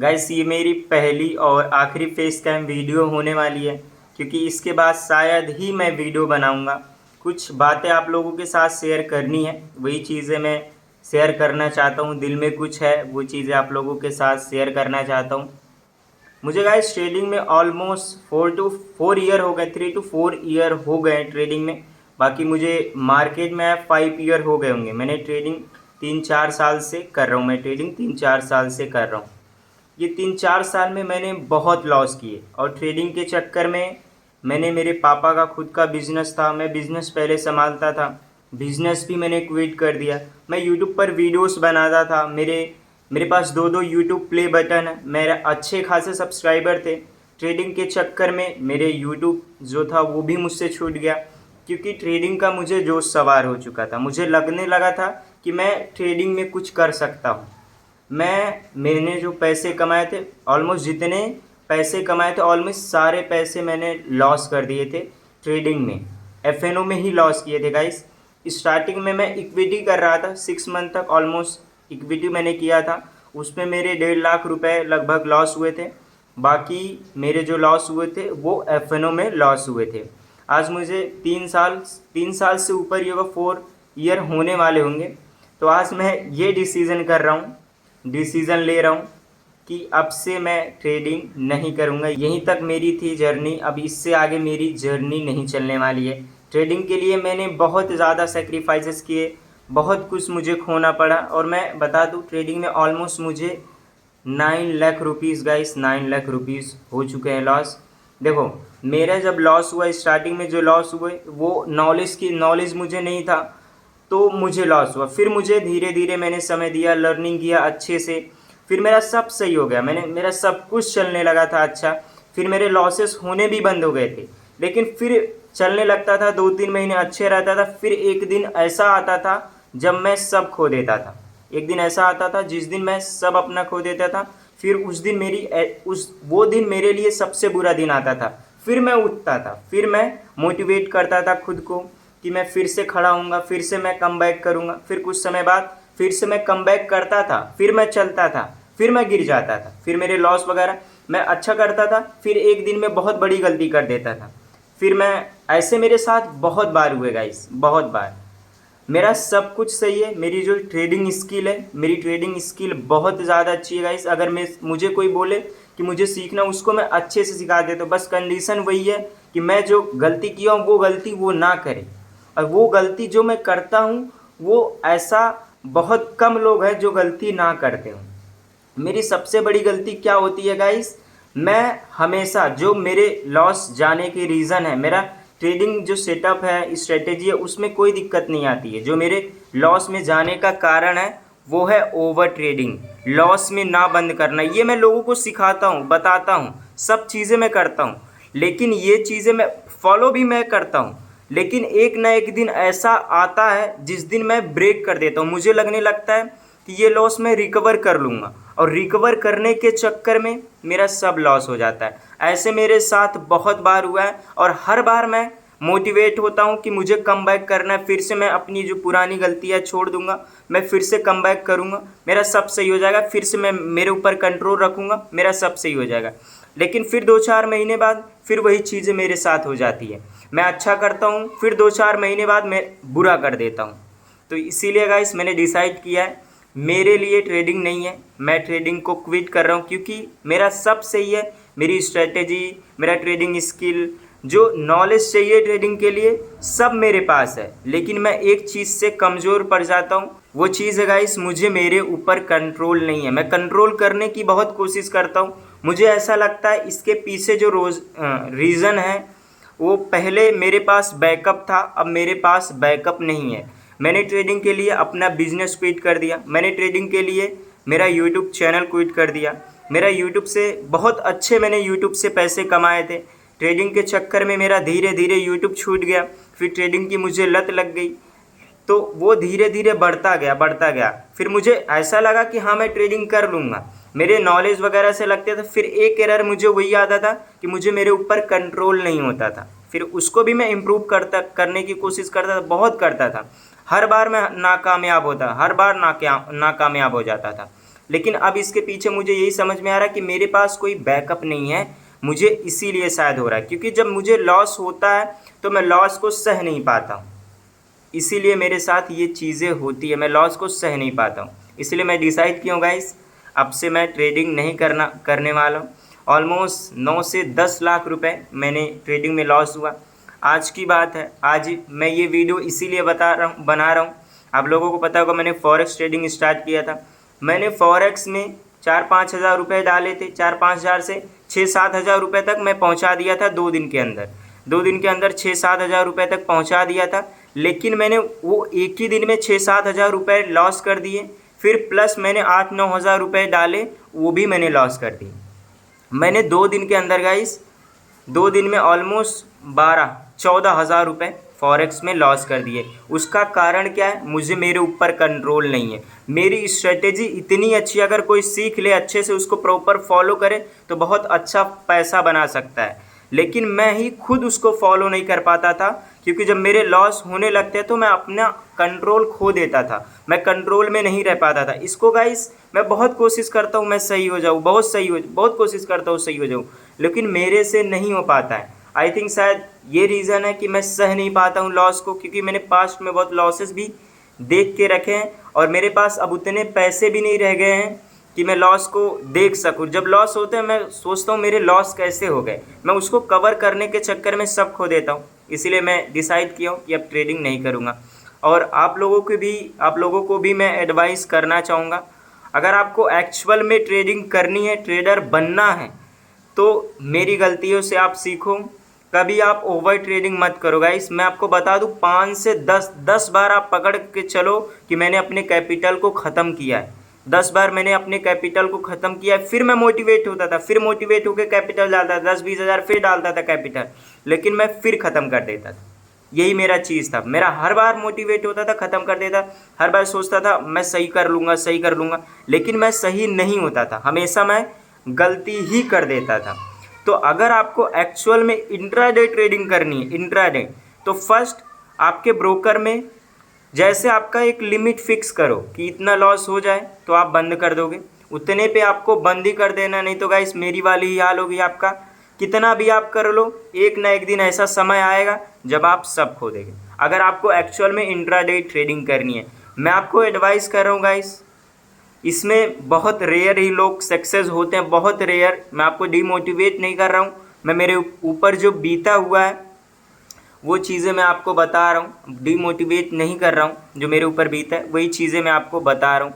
Guys ये मेरी पहली और आखिरी फेस कैम वीडियो होने वाली है, क्योंकि इसके बाद शायद ही मैं वीडियो बनाऊंगा। कुछ बातें आप लोगों के साथ शेयर करनी है, वही चीज़ें मैं शेयर करना चाहता हूँ। दिल में कुछ है, वो चीज़ें आप लोगों के साथ शेयर करना चाहता हूँ। मुझे गाइस ट्रेडिंग में ऑलमोस्ट 4 to 4 ईयर हो गए, 3 to 4 ईयर हो गए ट्रेडिंग में। बाकी मुझे मार्केट में 5 ईयर हो गए होंगे। मैंने ट्रेडिंग 3-4 साल से कर रहा हूँ, मैं ट्रेडिंग 3-4 साल से कर रहा हूँ। ये 3-4 साल में मैंने बहुत लॉस किए, और ट्रेडिंग के चक्कर में मैंने, मेरे पापा का खुद का बिजनेस था, मैं बिजनेस पहले संभालता था, बिजनेस भी मैंने क्विट कर दिया। मैं यूट्यूब पर वीडियोस बनाता था, मेरे मेरे पास 2-2 यूट्यूब प्ले बटन है, मेरे अच्छे खासे सब्सक्राइबर थे। ट्रेडिंग के चक्कर में मेरे यूट्यूब जो था वो भी मुझसे छूट गया, क्योंकि ट्रेडिंग का मुझे जोश सवार हो चुका था। मुझे लगने लगा था कि मैं ट्रेडिंग में कुछ कर सकता हूँ। मैंने जो पैसे कमाए थे, ऑलमोस्ट जितने पैसे कमाए थे, ऑलमोस्ट सारे पैसे मैंने लॉस कर दिए थे ट्रेडिंग में। एफएनओ में ही लॉस किए थे गाइस। स्टार्टिंग में मैं इक्विटी कर रहा था, 6 मंथ तक ऑलमोस्ट इक्विटी मैंने किया था। उसमें मेरे 1.5 लाख रुपए लगभग लॉस हुए थे। बाकी मेरे जो लॉस हुए थे वो एफएनओ में लॉस हुए थे। आज मुझे 3 साल से ऊपर ही होगा, 4 ईयर होने वाले होंगे। तो आज मैं ये डिसीज़न ले रहा हूँ कि अब से मैं ट्रेडिंग नहीं करूँगा। यहीं तक मेरी थी जर्नी, अब इससे आगे मेरी जर्नी नहीं चलने वाली है। ट्रेडिंग के लिए मैंने बहुत ज़्यादा सेक्रीफाइसेस किए, बहुत कुछ मुझे खोना पड़ा। और मैं बता दूँ, ट्रेडिंग में ऑलमोस्ट मुझे 9 lakh rupees guys, 9 lakh rupees हो चुके हैं लॉस। देखो, मेरा जब लॉस हुआ, स्टार्टिंग में जो लॉस हुए वो नॉलेज मुझे नहीं था, तो मुझे लॉस हुआ। फिर मुझे धीरे धीरे मैंने समय दिया, लर्निंग किया अच्छे से, फिर मेरा सब सही हो गया। मेरा सब कुछ चलने लगा था अच्छा। फिर मेरे लॉसेस होने भी बंद हो गए थे, लेकिन फिर चलने लगता था। 2-3 महीने अच्छे रहता था, फिर एक दिन ऐसा आता था जब मैं सब खो देता था। एक दिन ऐसा आता था जिस दिन मैं सब अपना खो देता था। फिर उस दिन वो दिन मेरे लिए सबसे बुरा दिन आता था। फिर मैं उठता था, फिर मैं मोटिवेट करता था खुद को कि मैं फिर से खड़ा होऊंगा, फिर से मैं कम बैक करूँगा। फिर कुछ समय बाद फिर से मैं कम बैक करता था, फिर मैं चलता था, फिर मैं गिर जाता था, फिर मेरे लॉस वगैरह मैं अच्छा करता था, फिर एक दिन में बहुत बड़ी गलती कर देता था। फिर मैं ऐसे मेरे साथ बहुत बार हुए गाइस, बहुत बार। मेरा सब कुछ सही है, मेरी जो ट्रेडिंग स्किल है, मेरी ट्रेडिंग स्किल बहुत ज़्यादा अच्छी है गाइस। अगर मुझे कोई बोले कि मुझे सीखना, उसको मैं अच्छे से सिखा देता हूँ। बस कंडीशन वही है कि मैं जो गलती किया हूँ वो गलती वो ना करे, और वो गलती जो मैं करता हूँ वो ऐसा बहुत कम लोग हैं जो गलती ना करते हों। मेरी सबसे बड़ी गलती क्या होती है गाइस, मैं हमेशा, जो मेरे लॉस जाने के रीज़न है, मेरा ट्रेडिंग जो सेटअप है, स्ट्रेटेजी है, उसमें कोई दिक्कत नहीं आती है। जो मेरे लॉस में जाने का कारण है वो है ओवर ट्रेडिंग, लॉस में ना बंद करना। ये मैं लोगों को सिखाता हूँ, बताता हूँ, सब चीज़ें मैं करता हूँ, लेकिन ये चीज़ें मैं फॉलो भी मैं करता हूँ। लेकिन एक ना एक दिन ऐसा आता है जिस दिन मैं ब्रेक कर देता हूँ। मुझे लगने लगता है कि ये लॉस मैं रिकवर कर लूँगा, और रिकवर करने के चक्कर में मेरा सब लॉस हो जाता है। ऐसे मेरे साथ बहुत बार हुआ है, और हर बार मैं मोटिवेट होता हूँ कि मुझे कम बैक करना है, फिर से मैं अपनी जो पुरानी गलतियाँ छोड़ दूंगा, मैं फिर से कम बैक करूँगा, मेरा सब सही हो जाएगा। फिर से मैं मेरे ऊपर कंट्रोल रखूँगा, मेरा सब सही हो जाएगा। लेकिन फिर 2-4 महीने बाद फिर वही चीज़ें मेरे साथ हो जाती है। मैं अच्छा करता हूँ, फिर 2-4 महीने बाद मैं बुरा कर देता हूँ। तो इसीलिए गाइस मैंने डिसाइड किया है, मेरे लिए ट्रेडिंग नहीं है, मैं ट्रेडिंग को क्विट कर रहा हूँ, क्योंकि मेरा सब सही है। मेरी स्ट्रेटेजी, मेरा ट्रेडिंग स्किल, जो नॉलेज चाहिए ट्रेडिंग के लिए, सब मेरे पास है। लेकिन मैं एक चीज़ से कमज़ोर पड़ जाता हूँ, वो चीज़ है गाइस, मुझे मेरे ऊपर कंट्रोल नहीं है। मैं कंट्रोल करने की बहुत कोशिश करता हूँ। मुझे ऐसा लगता है इसके पीछे जो रीज़न है, वो पहले मेरे पास बैकअप था, अब मेरे पास बैकअप नहीं है। मैंने ट्रेडिंग के लिए अपना बिजनेस क्विट कर दिया, मैंने ट्रेडिंग के लिए मेरा यूट्यूब चैनल क्विट कर दिया। मेरा यूट्यूब से बहुत अच्छे, मैंने यूट्यूब से पैसे कमाए थे। ट्रेडिंग के चक्कर में मेरा धीरे धीरे यूट्यूब छूट गया, फिर ट्रेडिंग की मुझे लत लग गई, तो वो धीरे धीरे बढ़ता गया, बढ़ता गया। फिर मुझे ऐसा लगा कि हाँ मैं ट्रेडिंग कर लूँगा, मेरे नॉलेज वगैरह से लगते थे। फिर एक एरर मुझे वही आता था कि मुझे मेरे ऊपर कंट्रोल नहीं होता था। फिर उसको भी मैं इम्प्रूव करने की कोशिश करता था, बहुत करता था। हर बार मैं नाकामयाब होता, हर बार नाकामयाब हो जाता था। लेकिन अब इसके पीछे मुझे यही समझ में आ रहा है कि मेरे पास कोई बैकअप नहीं है, मुझे इसीलिए शायद हो रहा है, क्योंकि जब मुझे लॉस होता है तो मैं लॉस को सह नहीं पाता हूँ, इसीलिए मेरे साथ ये चीज़ें होती है, मैं लॉस को सह नहीं पाता हूँ। इसलिए मैं डिसाइड किया हूँ गाइस, अब से मैं ट्रेडिंग नहीं करने वाला हूँ। ऑलमोस्ट 9 से 10 लाख रुपए मैंने ट्रेडिंग में लॉस हुआ। आज की बात है, आज मैं ये वीडियो इसीलिए बना रहा हूँ। आप लोगों को पता होगा मैंने फॉरेक्स ट्रेडिंग स्टार्ट किया था। मैंने फॉरेक्स में 4-5 हज़ार रुपये डाले थे, 4-5 हज़ार से 6-7 हज़ार रुपये तक मैं पहुँचा दिया था 2 दिन के अंदर। 2 दिन के अंदर 6-7 हज़ार रुपये तक पहुँचा दिया था, लेकिन मैंने वो एक ही दिन में 6-7 हज़ार रुपये लॉस कर दिए। फिर प्लस मैंने 8-9 हज़ार रुपये डाले, वो भी मैंने लॉस कर दिए। मैंने 2 दिन के अंदर गाइस, 2 दिन में ऑलमोस्ट 12-14 हज़ार रुपये फॉरेक्स में लॉस कर दिए। उसका कारण क्या है? मुझे मेरे ऊपर कंट्रोल नहीं है। मेरी स्ट्रेटेजी इतनी अच्छी, अगर कोई सीख ले अच्छे से, उसको प्रॉपर फॉलो करे तो बहुत अच्छा पैसा बना सकता है, लेकिन मैं ही खुद उसको फॉलो नहीं कर पाता था, क्योंकि जब मेरे लॉस होने लगते तो मैं अपना कंट्रोल खो देता था, मैं कंट्रोल में नहीं रह पाता था। इसको गाइस मैं बहुत कोशिश करता हूँ मैं सही हो जाऊँ, बहुत कोशिश करता हूँ सही हो जाऊँ, लेकिन मेरे से नहीं हो पाता है। आई थिंक शायद ये रीज़न है कि मैं सह नहीं पाता हूँ लॉस को, क्योंकि मैंने पास्ट में बहुत लॉसेस भी देख के रखे हैं और मेरे पास अब उतने पैसे भी नहीं रह गए हैं कि मैं लॉस को देख सकूं। जब लॉस होते हैं मैं सोचता हूं मेरे लॉस कैसे हो गए, मैं उसको कवर करने के चक्कर में सब खो देता हूं। इसीलिए मैं डिसाइड किया हूं कि अब ट्रेडिंग नहीं करूंगा। और आप लोगों को भी मैं एडवाइस करना चाहूँगा, अगर आपको एक्चुअल में ट्रेडिंग करनी है, ट्रेडर बनना है, तो मेरी गलतियों से आप सीखो। कभी आप ओवर ट्रेडिंग मत करो गाइस। मैं आपको बता दूं, 5 से 10 बार आप पकड़ के चलो कि मैंने अपने कैपिटल को ख़त्म किया है। 10 बार मैंने अपने कैपिटल को ख़त्म किया है, फिर मैं मोटिवेट होता था, फिर मोटिवेट होकर कैपिटल डालता था, 10-20 हज़ार फिर डालता था कैपिटल, लेकिन मैं फिर ख़त्म कर देता था। यही मेरा चीज़ था, मेरा हर बार मोटिवेट होता था, ख़त्म कर देता, हर बार सोचता था मैं सही कर लूँगा, लेकिन मैं सही नहीं होता था, हमेशा मैं गलती ही कर देता था। तो अगर आपको एक्चुअल में इंट्राडे ट्रेडिंग करनी है, इंट्राडे, तो फर्स्ट आपके ब्रोकर में जैसे आपका एक लिमिट फिक्स करो कि इतना लॉस हो जाए तो आप बंद कर दोगे, उतने पे आपको बंद ही कर देना। नहीं तो गाइस मेरी वाली ही हाल होगी आपका, कितना भी आप कर लो, एक ना एक दिन ऐसा समय आएगा जब आप सब खो देंगे। अगर आपको एक्चुअल में इंट्राडे ट्रेडिंग करनी है, मैं आपको एडवाइस कर रहा हूँ गाइस, इसमें बहुत रेयर ही लोग सक्सेस होते हैं, बहुत रेयर। मैं आपको डिमोटिवेट नहीं कर रहा हूँ, मैं मेरे ऊपर जो बीता हुआ है वो चीज़ें मैं आपको बता रहा हूँ, डिमोटिवेट नहीं कर रहा हूँ। जो मेरे ऊपर बीता है वही चीज़ें मैं आपको बता रहा हूँ।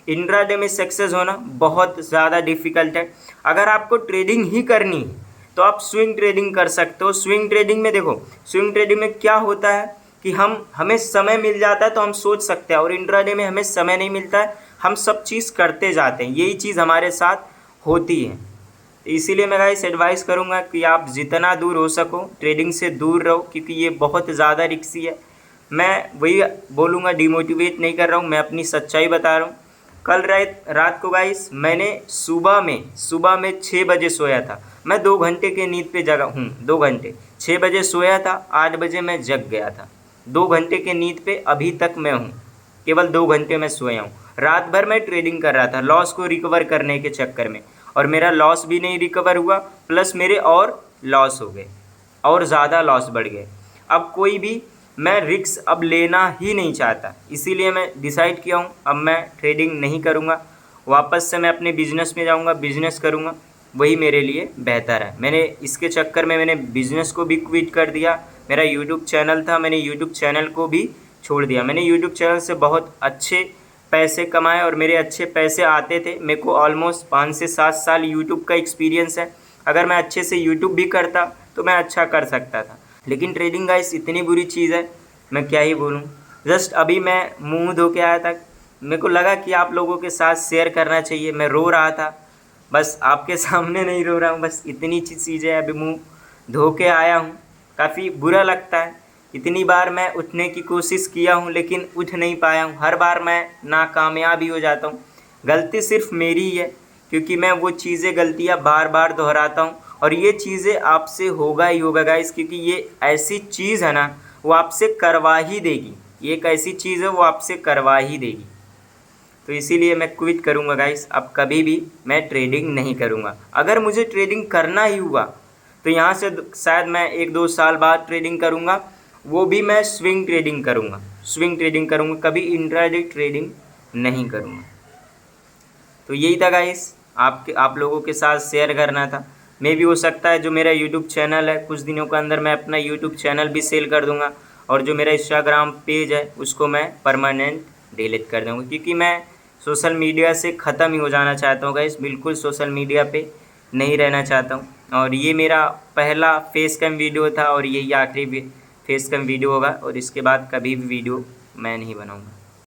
इंट्राडे में सक्सेस होना बहुत ज़्यादा डिफ़िकल्ट है। अगर आपको ट्रेडिंग ही करनी है तो आप स्विंग ट्रेडिंग कर सकते हो। स्विंग ट्रेडिंग में देखो, स्विंग ट्रेडिंग में क्या होता है कि हमें समय मिल जाता है तो हम सोच सकते हैं, और इंट्राडे में हमें समय नहीं मिलता है, हम सब चीज़ करते जाते हैं। यही चीज़ हमारे साथ होती है। इसीलिए मैं गाइस एडवाइस करूंगा कि आप जितना दूर हो सको ट्रेडिंग से दूर रहो, क्योंकि ये बहुत ज़्यादा रिस्की है। मैं वही बोलूँगा, डिमोटिवेट नहीं कर रहा हूँ, मैं अपनी सच्चाई बता रहा हूँ। कल रात को गाइस मैंने सुबह में 6 बजे सोया था। मैं 2 घंटे के नींद पे जगा हूँ, 2 घंटे। 6 बजे सोया था, 8 बजे मैं जग गया था। 2 घंटे के नींद पे अभी तक मैं हूँ, केवल 2 घंटे में सोया हूँ। रात भर मैं ट्रेडिंग कर रहा था लॉस को रिकवर करने के चक्कर में, और मेरा लॉस भी नहीं रिकवर हुआ, प्लस मेरे और लॉस हो गए, और ज़्यादा लॉस बढ़ गए। अब कोई भी मैं रिस्क अब लेना ही नहीं चाहता, इसीलिए मैं डिसाइड किया हूँ अब मैं ट्रेडिंग नहीं करूँगा। वापस से मैं अपने बिज़नेस में जाऊँगा, बिज़नेस करूँगा, वही मेरे लिए बेहतर है। मैंने इसके चक्कर में मैंने बिज़नेस को भी क्विट कर दिया। मेरा यूट्यूब चैनल था, मैंने यूट्यूब चैनल को भी छोड़ दिया। मैंने यूट्यूब चैनल से बहुत अच्छे पैसे कमाए और मेरे अच्छे पैसे आते थे। मेरे को ऑलमोस्ट 5 से 7 साल यूट्यूब का एक्सपीरियंस है। अगर मैं अच्छे से यूट्यूब भी करता तो मैं अच्छा कर सकता था, लेकिन ट्रेडिंग गाइस इतनी बुरी चीज़ है, मैं क्या ही बोलूँ। जस्ट अभी मैं मुंह धो के आया था, मेरे को लगा कि आप लोगों के साथ शेयर करना चाहिए। मैं रो रहा था, बस आपके सामने नहीं रो रहा हूँ, बस इतनी चीज़ें। अभी मुंह धो के आया हूँ, काफ़ी बुरा लगता है। इतनी बार मैं उठने की कोशिश किया हूँ लेकिन उठ नहीं पाया हूँ, हर बार मैं नाकामयाब ही हो जाता हूँ। गलती सिर्फ मेरी ही है, क्योंकि मैं वो चीज़ें गलतियाँ बार बार दोहराता हूँ, और ये चीज़ें आपसे होगा ही होगा गाइस, क्योंकि ये ऐसी चीज़ है ना, वो आपसे करवा ही देगी। ये एक ऐसी चीज़ है, वो आपसे करवा ही देगी। तो इसीलिए मैं क्विट करूँगा गाइस। अब कभी भी मैं ट्रेडिंग नहीं करूँगा। अगर मुझे ट्रेडिंग करना ही हुआ तो यहाँ से शायद मैं 1-2 साल बाद ट्रेडिंग करूँगा, वो भी मैं स्विंग ट्रेडिंग करूँगा। स्विंग ट्रेडिंग करूँगा, कभी इंट्राडे ट्रेडिंग नहीं करूँगा। तो यही था गाइस, आप लोगों के साथ शेयर करना था। मे भी हो सकता है जो मेरा यूट्यूब चैनल है, कुछ दिनों के अंदर मैं अपना यूट्यूब चैनल भी सेल कर दूंगा, और जो मेरा इंस्टाग्राम पेज है उसको मैं परमानेंट डिलीट कर दूंगा, क्योंकि मैं सोशल मीडिया से ख़त्म ही हो जाना चाहता हूँ गाइस। बिल्कुल सोशल मीडिया पे नहीं रहना चाहता हूँ। और ये मेरा पहला फेस कैम वीडियो था और यही आखिरी फेस कैम वीडियो होगा, और इसके बाद कभी भी वीडियो मैं नहीं बनाऊँगा।